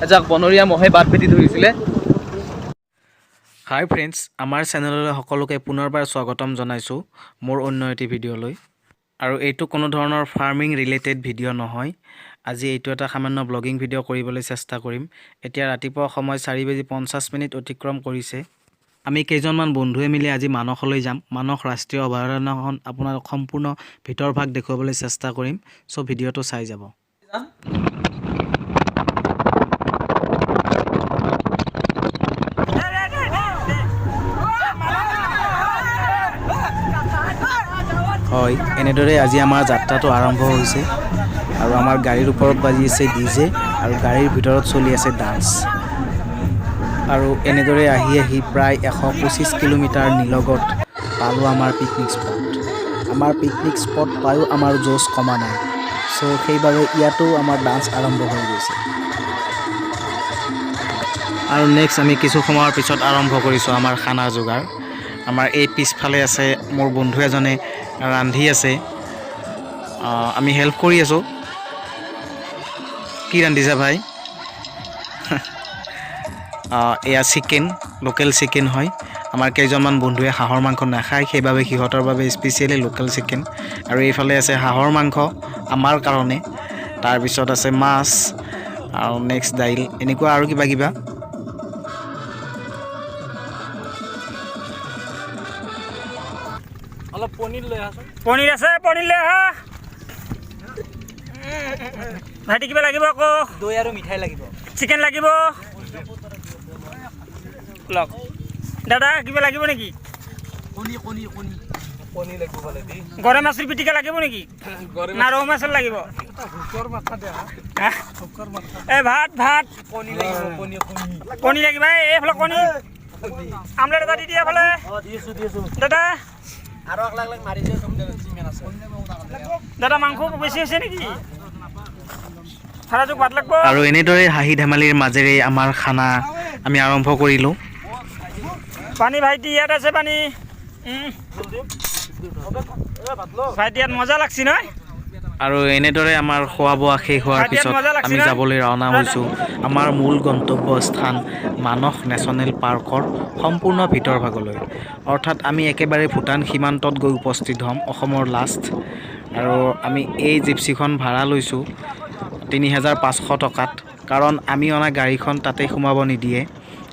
এজাক বনৰীয়া মহে বাট ভেটি ধৰিছিলে। হাই ফ্ৰেণ্ডছ, আমাৰ চেনেললৈ সকলোকে পুনৰবাৰ স্বাগতম জনাইছোঁ মোৰ অন্য এটি ভিডিঅ'লৈ। আৰু এইটো কোনো ধৰণৰ ফাৰ্মিং ৰিলেটেড ভিডিঅ' নহয়। আজি এইটো এটা সামান্য ব্লগিং ভিডিঅ' কৰিবলৈ চেষ্টা কৰিম। এতিয়া ৰাতিপুৱা সময় 4:50 অতিক্ৰম কৰিছে। আমি কেইজনমান বন্ধুৱে মিলি আজি মানসলৈ যাম। মানস ৰাষ্ট্ৰীয় অভয়াৰণ্যখন আপোনালোক সম্পূৰ্ণ ভিতৰ ভাগ দেখুৱাবলৈ চেষ্টা কৰিম। চ' ভিডিঅ'টো চাই যাব। হয়, এনেদৰে আজি আমাৰ যাত্ৰাটো আৰম্ভ হৈছে আৰু আমাৰ গাড়ীৰ ওপৰত বাজি আছে ডিজে আৰু গাড়ীৰ ভিতৰত চলি আছে ডান্স। আৰু এনেদৰে আহি প্ৰায় 125 কিলোমিটাৰ নিলগত পালোঁ আমাৰ পিকনিক স্পট। আমাৰ পিকনিক স্পট পায়ো আমাৰ জোচ কমা নাই। চ' সেইবাবে ইয়াতো আমাৰ ডান্স আৰম্ভ হৈ গৈছে। আৰু নেক্সট আমি কিছু সময়ৰ পিছত আৰম্ভ কৰিছোঁ আমাৰ খানা যোগাৰ। আমাৰ এই পিছফালে আছে মোৰ বন্ধু এজনে ৰান্ধি আছে। আমি হেল্প কৰি আছোঁ। কি ৰান্ধিছা ভাই? এয়া চিকেন, লোকেল চিকেন হয়। আমাৰ কেইজনমান বন্ধুৱে হাঁহৰ মাংস নাখায়, সেইবাবে সিহঁতৰ বাবে স্পেচিয়েলি লোকেল চিকেন। আৰু এইফালে আছে হাঁহৰ মাংস আমাৰ কাৰণে, তাৰপিছত আছে মাছ আৰু নেক্সট দাইল, এনেকুৱা আৰু কিবা। অলপ পনীৰ লৈ আহচোন। পনীৰ আছে, পনীৰ লৈ আহা। ভাইটি কিবা লাগিব আকৌ? দৈ আৰু মিঠাই লাগিব। চিকেন লাগিব। লওক দাদা, কিবা লাগিব নেকি? কণী লাগিব বোলে দি। গৰৈ মাছৰ পিটিকা লাগিব নেকি? না ৰৌ মাছৰ লাগিব? এই ভাত কণী লাগিব। এইফালে কণী আমলেট এটা দি দিয়া এইফালে দাদা। দাদা মাংস বেছি হৈছে নেকি? ভাড়াটো বাদ লাগব। আৰু এনেদৰে হাঁহি ধেমালিৰ মাজেৰে আমাৰ খানা আমি আৰম্ভ কৰিলোঁ। পানী ভাইটি ইয়াত আছে পানী। ভাইটি ইয়াত মজা লাগছি নহয়। আৰু এনেদৰে আমাৰ খোৱা বোৱা শেষ হোৱাৰ পিছত আমি যাবলৈ ৰাওনা হৈছোঁ আমাৰ মূল গন্তব্য স্থান মানস নেশ্যনেল পাৰ্কৰ সম্পূৰ্ণ ভিতৰ ভাগলৈ। অৰ্থাৎ আমি একেবাৰে ভূটান সীমান্তত গৈ উপস্থিত হ'ম, অসমৰ লাষ্ট। আৰু আমি এই জিপচিখন ভাড়া লৈছোঁ ৩,৫০০ টকাত, কাৰণ আমি অনা গাড়ীখন তাতে সোমাব নিদিয়ে।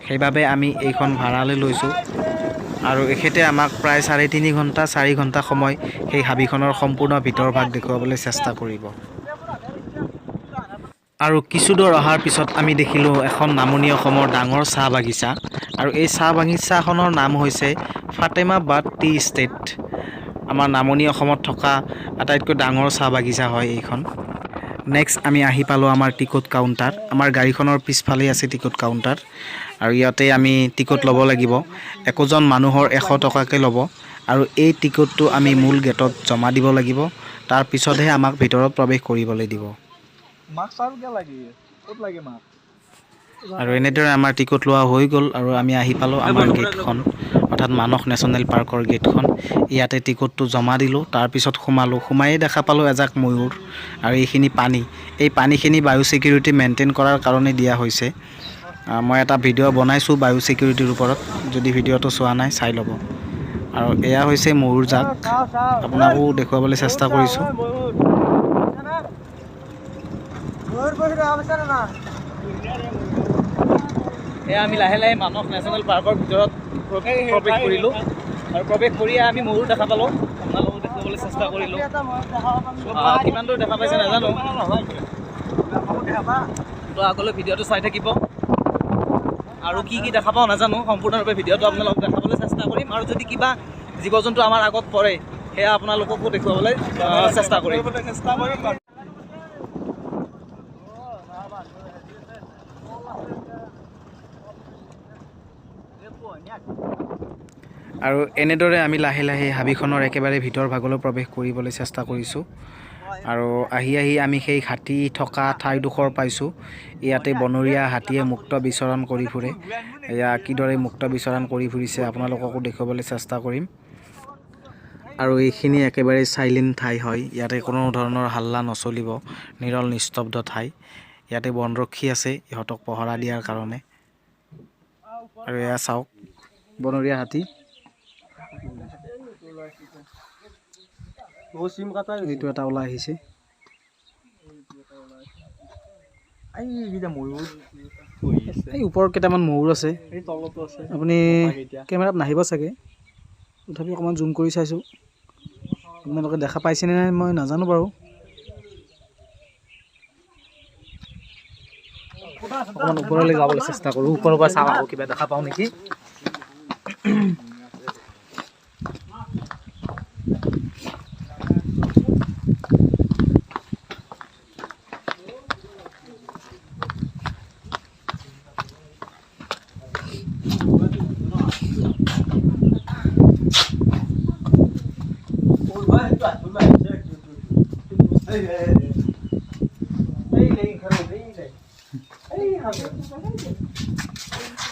সেইবাবে আমি এইখন ভাড়ালৈ লৈছোঁ। আৰু এখেতে আমাক প্ৰায় 4.5 ঘণ্টা সময় সেই হাবিখনৰ সম্পূৰ্ণ ভিতৰ ভাগ দেখুৱাবলৈ চেষ্টা কৰিব। আৰু কিছু দূৰ অহাৰ পিছত আমি দেখিলোঁ এখন নামনি অসমৰ ডাঙৰ চাহ বাগিচা। আৰু এই চাহ বাগিচাখনৰ নাম হৈছে ফাতেমাবাদ টি ষ্টেট। আমাৰ নামনি অসমত থকা আটাইতকৈ ডাঙৰ চাহ বাগিচা হয় এইখন। নেক্সট আমি আহি পালোঁ আমাৰ টিকট কাউণ্টাৰ। আমাৰ গাড়ীখনৰ পিছফালেই আছে টিকট কাউণ্টাৰ। আৰু ইয়াতে আমি টিকট ল'ব লাগিব। একোজন মানুহৰ 100 টকাকৈ ল'ব। আৰু এই টিকটটো আমি মূল গেটত জমা দিব লাগিব। তাৰ পিছতহে আমাক ভিতৰত প্ৰৱেশ কৰিবলৈ দিব। আৰু এনেদৰে আমাৰ টিকট লোৱা হৈ গ'ল আৰু আমি আহি পালোঁ আমাৰ গেটখন, অৰ্থাৎ মানস নেশ্যনেল পাৰ্কৰ গেটখন। ইয়াতে টিকটটো জমা দিলোঁ, তাৰপিছত সোমায়েই দেখা পালোঁ এজাক ময়ূৰ আৰু এইখিনি পানী। এই পানীখিনি বায়ু ছিকিউৰিটি মেইনটেইন কৰাৰ কাৰণে দিয়া হৈছে। মই এটা ভিডিঅ' বনাইছোঁ বায়ু ছিকিউৰিটিৰ ওপৰত, যদি ভিডিঅ'টো চোৱা নাই চাই ল'ব। আৰু এয়া হৈছে ময়ূৰ জাক, আপোনাকো দেখুৱাবলৈ চেষ্টা কৰিছোঁ। এয়া আমি লাহে লাহে মানস নেশ্যনেল পাৰ্কৰ ভিতৰত প্ৰৱেশ কৰিলোঁ। আৰু প্ৰৱেশ কৰিয়ে আমি ময়ূৰ দেখা পালোঁ, আপোনালোকক দেখুৱাবলৈ চেষ্টা কৰিলোঁ। কিমান দূৰ দেখা পাইছে নাজানো, তো আগলৈ ভিডিঅ'টো চাই থাকিব। আৰু কি দেখা পাওঁ নাজানো, সম্পূৰ্ণৰূপে ভিডিঅ'টো আপোনালোকক দেখাবলৈ চেষ্টা কৰিম। আৰু যদি কিবা জীৱ জন্তু আমাৰ আগত পৰে সেয়া আপোনালোককো দেখুৱাবলৈ চেষ্টা কৰিম। আৰু এনেদৰে আমি লাহে লাহে হাবিখনৰ একেবাৰে ভিতৰ ভাগলৈ প্ৰৱেশ কৰিবলৈ চেষ্টা কৰিছোঁ। আৰু আহি আমি সেই হাতী থকা ঠাইডোখৰ পাইছোঁ। ইয়াতে বনৰীয়া হাতীয়ে মুক্ত বিচৰণ কৰি ফুৰে। এয়া কিদৰে মুক্ত বিচৰণ কৰি ফুৰিছে আপোনালোককো দেখুৱাবলৈ চেষ্টা কৰিম। আৰু এইখিনি একেবাৰে চাইলেণ্ট ঠাই হয়, ইয়াতে কোনো ধৰণৰ হাল্লা নচলিব, নিৰল নিস্তব্ধ ঠাই। ইয়াতে বনৰক্ষী আছে ইহঁতক পহৰা দিয়াৰ কাৰণে। আৰু এয়া চাওক বনৰীয়া হাতী। এইটো এটা ওলাই আহিছে। এই ওপৰত কেইটামান ময়ূৰ আছে। আপুনি কেমেৰাত নাহিব চাগে, তথাপি অকণমান জুম কৰি চাইছোঁ। আপোনালোকে দেখা পাইছেনে নাই মই নাজানো বাৰু। অকণমান ওপৰলৈ যাবলৈ চেষ্টা কৰোঁ, ওপৰৰ পৰা চাওঁ আকৌ কিবা দেখা পাওঁ নেকি।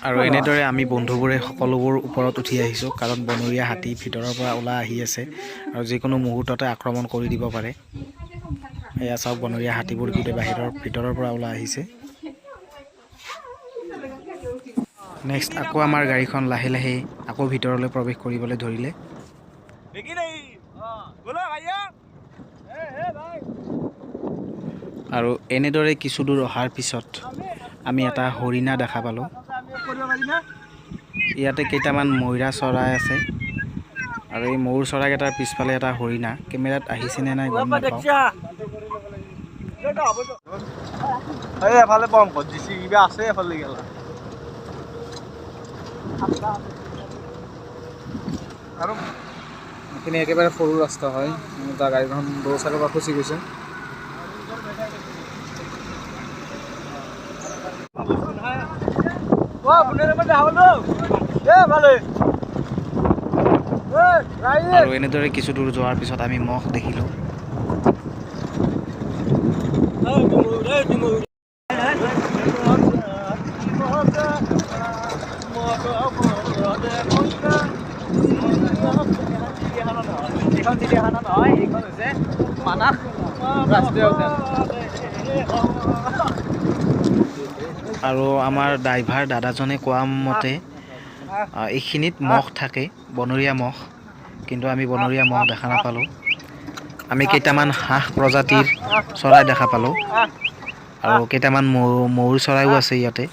আৰু এনেদৰে আমি বন্ধুবোৰে সকলোবোৰ ওপৰত উঠি আহিছোঁ, কাৰণ বনৰীয়া হাতী ভিতৰৰ পৰা ওলাই আহি আছে আৰু যিকোনো মুহূৰ্ততে আক্ৰমণ কৰি দিব পাৰে। এয়া চাওক বনৰীয়া হাতীবোৰ গোটেই ভিতৰৰ পৰা ওলাই আহিছে। নেক্সট আকৌ আমাৰ গাড়ীখন লাহে লাহে আকৌ ভিতৰলৈ প্ৰৱেশ কৰিবলৈ ধৰিলে। আৰু এনেদৰে কিছু দূৰ অহাৰ পিছত আমি এটা হৰিণা দেখা পালোঁ। ইয়াতে কেইটামান ময়ূৰা চৰাই আছে আৰু এই ময়ূৰ চৰাইকেইটাৰ পিছফালে এটা হৰিণা। কেমেৰাত আহিছেনে নাই গম নাপাওঁ। এইখিনি একেবাৰে সৰু ৰাস্তা হয়, তাৰ গাড়ীখন দৌৰ চাইডৰ পৰা ফচি গৈছে। আৰু এনেদৰে কিছু দূৰ যোৱাৰ পিছত আমি মহ দেখিলোঁ। আৰু আমাৰ ড্ৰাইভাৰ দাদাজনে কোৱা মতে এইখিনিত মহ থাকে, বনৰীয়া মহ, কিন্তু আমি বনৰীয়া মহ দেখা নাপালোঁ। আমি কেইটামান হাঁহ প্ৰজাতিৰ চৰাই দেখা পালোঁ আৰু কেইটামান ময়ূৰ চৰাইও আছে ইয়াতে।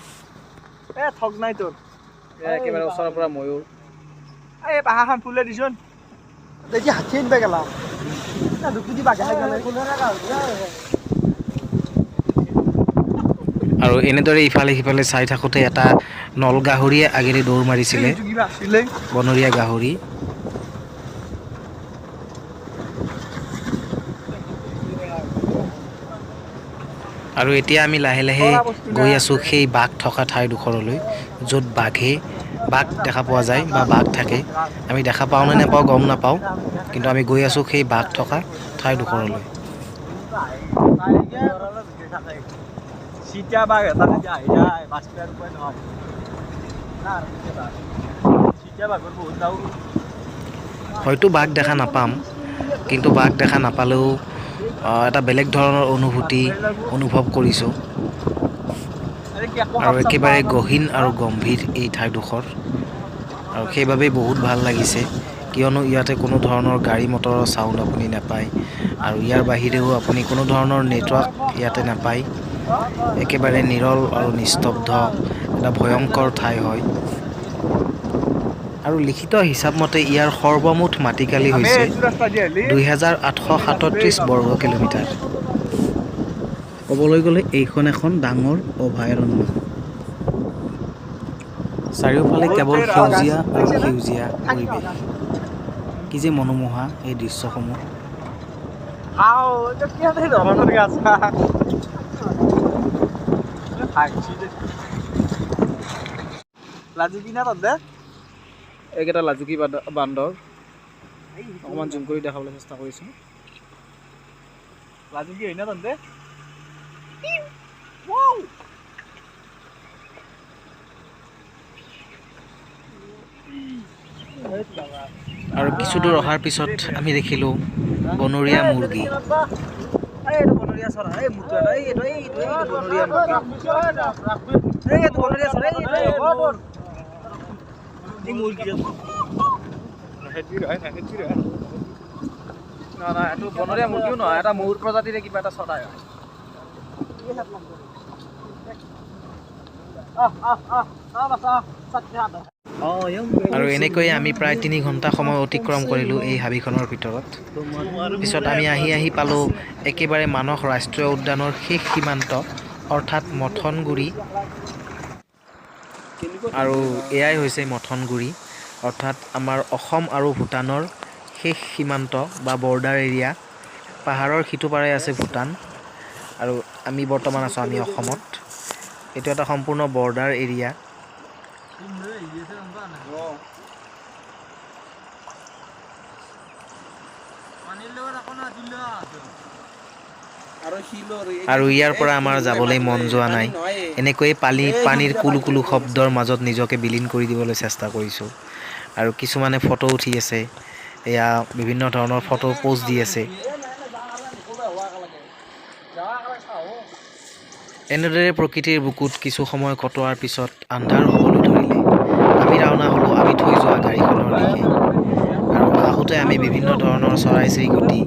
একেবাৰে ওচৰৰ পৰা ময়ূৰ। পাহাৰখন ফুলে দিছোন দেখি হাতী আনিব গেলা আৰু এনেদৰে ইফালে সিফালে চাই থাকোঁতে এটা নল গাহৰিয়ে আগেৰে দৌৰ মাৰিছিলে, বনৰীয়া গাহৰি। আৰু এতিয়া আমি লাহে লাহে গৈ আছোঁ সেই বাঘ থকা ঠাইডোখৰলৈ, য'ত বাঘ দেখা পোৱা যায় বা বাঘ থাকে। আমি দেখা পাওঁ নে নাপাওঁ গম নাপাওঁ, কিন্তু আমি গৈ আছোঁ সেই বাঘ থকা ঠাইডোখৰলৈ। হয়তো বাঘ দেখা নাপাম, কিন্তু বাঘ দেখা নাপালেও এটা বেলেগ ধৰণৰ অনুভৱ কৰিছোঁ। আৰু একেবাৰে গহীন আৰু গম্ভীৰ এই ঠাইডোখৰ, আৰু সেইবাবেই বহুত ভাল লাগিছে, কিয়নো ইয়াতে কোনো ধৰণৰ গাড়ী মটৰৰ চাউণ্ড আপুনি নাপায় আৰু ইয়াৰ বাহিৰেও আপুনি কোনো ধৰণৰ নেটৱৰ্ক ইয়াতে নাপায়। একেবাৰে নিৰল আৰু নিস্তব্ধ এটা ভয়ংকৰ ঠাই হয়। আৰু লিখিত হিচাপ মতে ইয়াৰ সৰ্বমুঠ মাটিকালি হৈছে 2837 বৰ্গ কিলোমিটাৰ। ক'বলৈ গ'লে এইখন এখন ডাঙৰ অভয়াৰণ্য। চাৰিওফালে কেৱল সেউজীয়া আৰু সেউজীয়া পৰিৱেশ। কি যে মনোমোহা এই দৃশ্যসমূহ। এইকেইটা লাজুকী বান্দৰ, অকণমান জুম কৰি দেখাবলৈ চেষ্টা কৰিছোঁ। লাজুকী হয় না তহঁতে? আৰু কিছু দূৰ অহাৰ পিছত আমি দেখিলোঁ বনৰীয়া মুৰ্গী। এইটো বনৰীয়া চৰাই এই মুৰ্গী এইটো বনৰীয়া মুৰ্গী এইটো বনৰীয়া চৰাই এই মুৰ্গী না এইটো বনৰীয়া মুৰ্গীও নহয় এটা ময়ূৰ প্ৰজাতিৰে কিবা এটা চৰাই আৰু এনেকৈয়ে আমি প্ৰায় 3 ঘণ্টা সময় অতিক্ৰম কৰিলোঁ এই হাবিখনৰ ভিতৰত পিছত আমি আহি পালোঁ একেবাৰে মানস ৰাষ্ট্ৰীয় উদ্যানৰ শেষ সীমান্ত অৰ্থাৎ মথনগুৰি আৰু এয়াই হৈছে মথনগুৰি অৰ্থাৎ আমাৰ অসম আৰু ভূটানৰ শেষ সীমান্ত বা বৰ্ডাৰ এৰিয়া পাহাৰৰ সিটো পাৰে আছে ভূটান আৰু আমি বৰ্তমান আছোঁ আমি অসমত এইটো এটা সম্পূৰ্ণ বৰ্ডাৰ এৰিয়া আৰু ইয়াৰ পৰা আমাৰ যাবলৈ মন যোৱা নাই এনেকৈয়ে পানীৰ কুলু কুলু শব্দৰ মাজত নিজকে বিলীন কৰি দিবলৈ চেষ্টা কৰিছোঁ আৰু কিছুমানে ফটো উঠি আছে এয়া বিভিন্ন ধৰণৰ ফটো পোষ্ট দি আছে এনেদৰে প্ৰকৃতিৰ বুকুত কিছু সময় কটোৱাৰ পিছত আন্ধাৰ হ'বলৈ ধৰিলে আমি ৰাওনা হ'লোঁ আমি থৈ যোৱা গাড়ীখনৰ দিশে আৰু আহোঁতে আমি বিভিন্ন ধৰণৰ চৰাই চিৰিকটি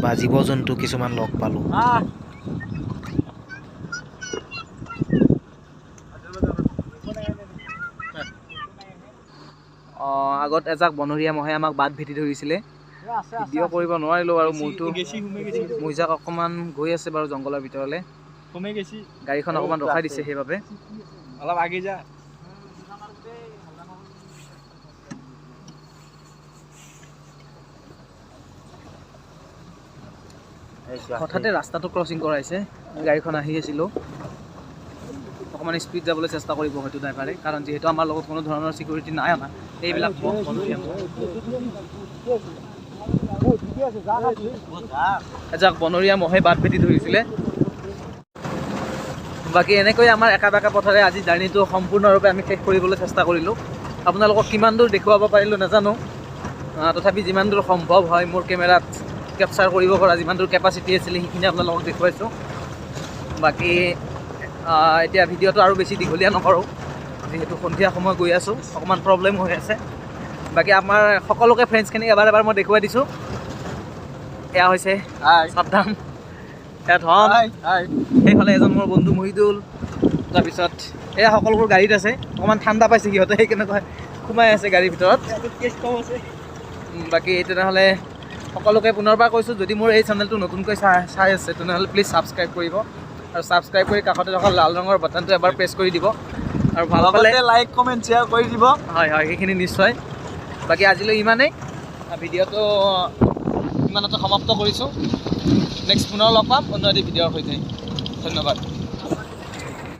বা জীৱ জন্তু কিছুমান লগ পালোঁ আগত এজাক বনৰীয়া মহে আমাক বাট ভেটি ধৰিছিলে ভিডিঅ' কৰিব নোৱাৰিলোঁ আৰু মূৰজাক অকণমান গৈ আছে বাৰু জংঘলৰ ভিতৰলৈ গাড়ীখন অকণমান ৰখাই দিছে সেইবাবে অলপ আগে যা হঠাতে ৰাস্তাটো ক্ৰচিং কৰাইছে গাড়ীখন আহি আছিলোঁ অকণমান স্পীড যাবলৈ চেষ্টা কৰিব হয়তো ড্ৰাইভাৰে কাৰণ যিহেতু আমাৰ লগত কোনো ধৰণৰ চিকিউৰিটি নাই আমাৰ এইবিলাক এজাক বনৰীয়া মহে বাট ভেটি ধৰিছিলে বাকী এনেকৈ আমাৰ একা বেকা পথেৰে আজি জাৰ্ণিটো সম্পূৰ্ণৰূপে আমি শেষ কৰিবলৈ চেষ্টা কৰিলোঁ আপোনালোকক কিমান দূৰ দেখুৱাব পাৰিলোঁ নাজানো তথাপি যিমান দূৰ সম্ভৱ হয় মোৰ কেমেৰাত কেপচাৰ কৰিব পৰা যিমান দূৰ কেপাচিটি আছিলে সেইখিনি আপোনালোকক দেখুৱাইছোঁ বাকী এতিয়া ভিডিঅ'টো আৰু বেছি দীঘলীয়া নকৰোঁ যিহেতু সন্ধিয়া সময় গৈ আছোঁ অকণমান প্ৰব্লেম হৈ আছে বাকী আমাৰ সকলোকে ফ্ৰেণ্ডছখিনিক এবাৰ মই দেখুৱাই দিছোঁ এয়া হৈছে সাবধান এয়া ধন সেইফালে এজন মোৰ বন্ধু মহিদুল তাৰপিছত এয়া সকলোবোৰ গাড়ীত আছে অকণমান ঠাণ্ডা পাইছে সিহঁতে সেই কেনেকৈ সোমাই আছে গাড়ীৰ ভিতৰত বাকী তেনেহ'লে সকলোকে পুনৰবাৰ কৈছোঁ যদি মোৰ এই চেনেলটো নতুনকৈ চাই আছে তেনেহ'লে প্লিজ ছাবস্ক্ৰাইব কৰিব আৰু ছাবস্ক্ৰাইব কৰি কাষতে থকা লাল ৰঙৰ বাটনটো এবাৰ প্ৰেছ কৰি দিব আৰু ভাল পালে লাইক কমেণ্ট শ্বেয়াৰ কৰি দিব হয় সেইখিনি নিশ্চয় বাকী আজিলৈ ইমানেই ভিডিঅ'টো ইমানতে সমাপ্ত কৰিছোঁ নেক্সট পুনৰ লগ পাম অন্য এটি ভিডিঅ'ৰ সৈতে ধন্যবাদ